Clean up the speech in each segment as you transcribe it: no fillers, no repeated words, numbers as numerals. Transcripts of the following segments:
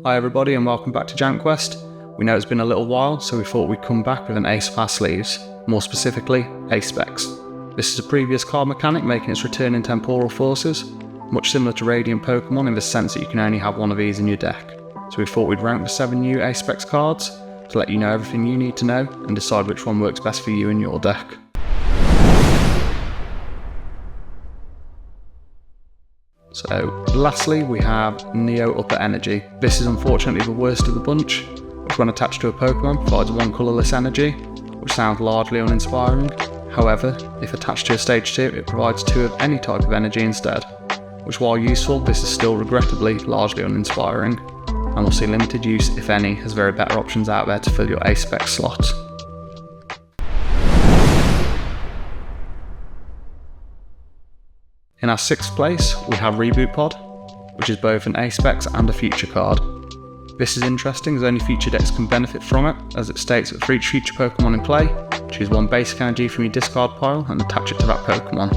Hi everybody and welcome back to JamQuest. We know it's been a little while, so we thought we'd come back with an ace up our sleeves, more specifically, Ace Specs. This is a previous card mechanic making its return in Temporal Forces, much similar to Radiant Pokémon in the sense that you can only have one of these in your deck. So we thought we'd rank the 7 new Ace Specs cards to let you know everything you need to know and decide which one works best for you and your deck. So, lastly we have Neo Upper Energy. This is unfortunately the worst of the bunch, which when attached to a Pokemon provides one colourless energy, which sounds largely uninspiring. However, if attached to a stage 2 it provides 2 of any type of energy instead, which while useful this is still regrettably largely uninspiring, and will see limited use if any, as there are better options out there to fill your Ace Spec slot. In our 6th place, we have Reboot Pod, which is both an Ace Specs and a feature card. This is interesting as only feature decks can benefit from it, as it states that for each future Pokemon in play, choose one basic energy from your discard pile and attach it to that Pokemon.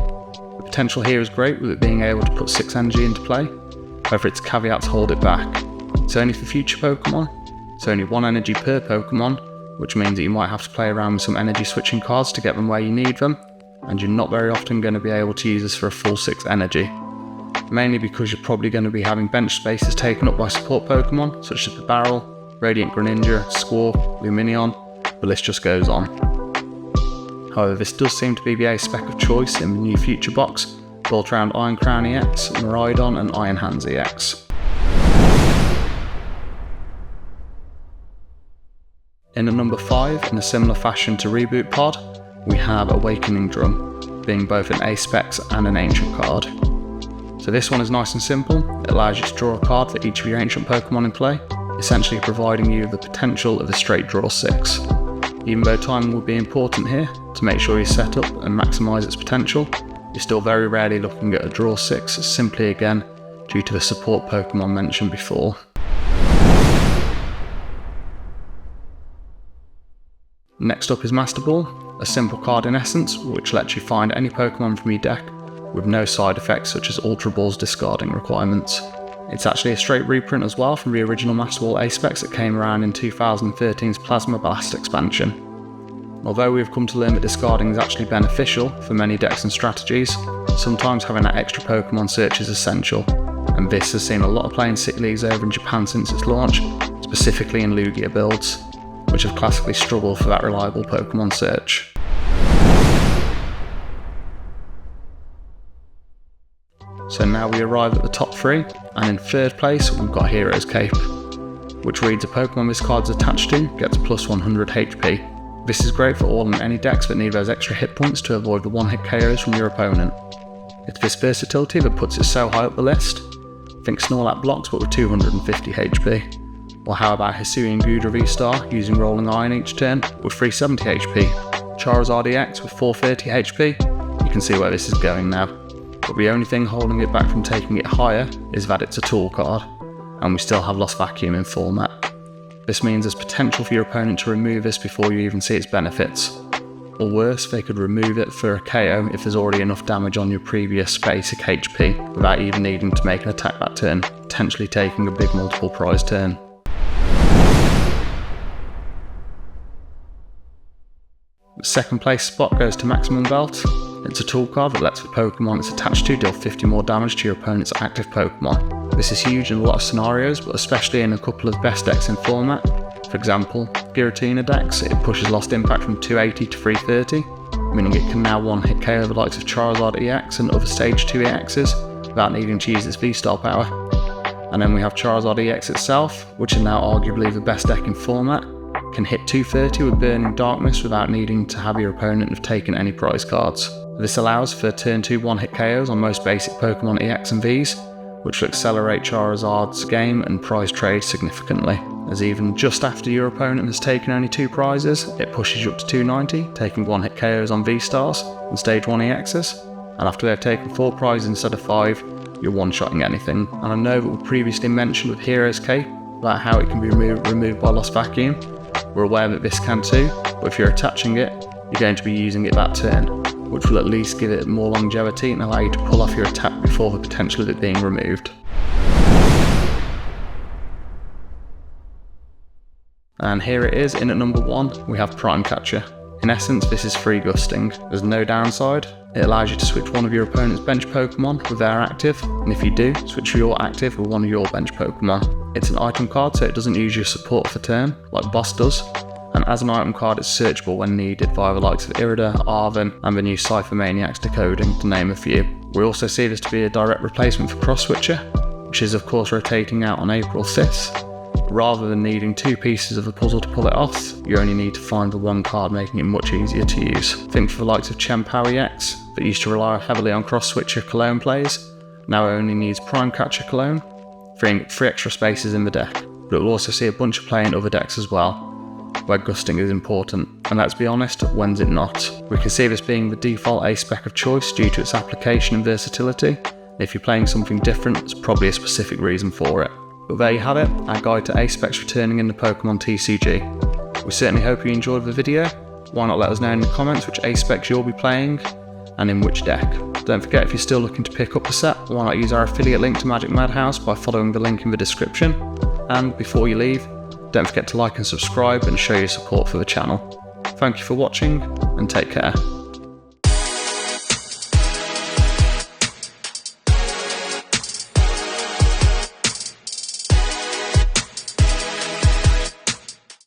The potential here is great with it being able to put 6 energy into play, however its caveats hold it back. It's only for future Pokemon, it's only 1 energy per Pokemon, which means that you might have to play around with some energy switching cards to get them where you need them, and you're not very often going to be able to use this for a full 6 energy. Mainly because you're probably going to be having bench spaces taken up by support Pokemon such as the Barrel, Radiant Greninja, Squawk, Lumineon, the list just goes on. However, this does seem to be the Ace Spec of choice in the new future box, built around Iron Crown EX, Miraidon and Iron Hands EX. In at number 5, in a similar fashion to Reboot Pod, we have Awakening Drum, being both an Ace Specs and an Ancient card. So this one is nice and simple. It allows you to draw a card for each of your Ancient Pokemon in play, essentially providing you the potential of a straight draw 6. Even though timing would be important here, to make sure you set up and maximise its potential, you're still very rarely looking at a draw 6, simply again due to the support Pokemon mentioned before. Next up is Master Ball, a simple card in essence, which lets you find any Pokemon from your deck with no side effects such as Ultra Ball's discarding requirements. It's actually a straight reprint as well from the original Master Ball Ace Specs that came around in 2013's Plasma Blast expansion. Although we've come to learn that discarding is actually beneficial for many decks and strategies, sometimes having that extra Pokemon search is essential, and this has seen a lot of play in City Leagues over in Japan since its launch, specifically in Lugia builds, which have classically struggled for that reliable Pokemon search. So now we arrive at the top 3, and in 3rd place we've got Hero's Cape, which reads a Pokemon this card's attached to gets plus 100 HP. This is great for all and any decks that need those extra hit points to avoid the one-hit KOs from your opponent. It's this versatility that puts it so high up the list. Think Snorlax blocks but with 250 HP. Or how about Hisuian Gudra V-Star using Rolling Iron each turn with 370 HP, Charizard EX with 430 HP, you can see where this is going now. But the only thing holding it back from taking it higher is that it's a tool card, and we still have Lost Vacuum in format. This means there's potential for your opponent to remove this before you even see its benefits. Or worse, they could remove it for a KO if there's already enough damage on your previous basic HP without even needing to make an attack that turn, potentially taking a big multiple prize turn. The 2nd place spot goes to Maximum Belt. It's a tool card that lets the Pokemon it's attached to deal 50 more damage to your opponent's active Pokemon. This is huge in a lot of scenarios, but especially in a couple of best decks in format. For example, Giratina decks, it pushes Lost Impact from 280 to 330, meaning it can now one-hit KO the likes of Charizard EX and other Stage 2 EXs without needing to use its V-Star power. And then we have Charizard EX itself, which is now arguably the best deck in format, can hit 230 with Burning Darkness without needing to have your opponent have taken any prize cards. This allows for turn 2 one-hit KOs on most basic Pokemon EX and Vs, which will accelerate Charizard's game and prize trade significantly, as even just after your opponent has taken only 2 prizes, it pushes you up to 290, taking one-hit KOs on V-Stars and Stage 1 EXs, and after they've taken 4 prizes instead of 5, you're one-shotting anything. And I know that we previously mentioned with Hero's Cape about how it can be removed by Lost Vacuum. We're aware that this can too, but if you're attaching it, you're going to be using it that turn, which will at least give it more longevity and allow you to pull off your attack before the potential of it being removed. And here it is. In at number 1, we have Prime Catcher. In essence, this is free gusting. There's no downside. It allows you to switch one of your opponent's bench Pokemon with their active, and if you do, switch your active with one of your bench Pokemon. It's an item card, so it doesn't use your support for turn, like Boss does, and as an item card it's searchable when needed via the likes of Irida, Arven, and the new Cypher Maniacs decoding, to name a few. We also see this to be a direct replacement for Cross Switcher, which is of course rotating out on April 5th. Rather than needing 2 pieces of a puzzle to pull it off, you only need to find the one card, making it much easier to use. Think for the likes of Temporal EX, that used to rely heavily on Cross Switcher Cologne plays, now only needs Prime Catcher Cologne, freeing up 3 extra spaces in the deck. But it will also see a bunch of play in other decks as well, where gusting is important, and let's be honest, when's it not? We can see this being the default A-spec of choice due to its application and versatility. If you're playing something different, there's probably a specific reason for it. But there you have it, our guide to A-specs returning in the Pokemon TCG. We certainly hope you enjoyed the video. Why not let us know in the comments which A-specs you'll be playing, and in which deck. Don't forget, if you're still looking to pick up the set, why not use our affiliate link to Magic Madhouse by following the link in the description. And before you leave, don't forget to like and subscribe and show your support for the channel. Thank you for watching, and take care.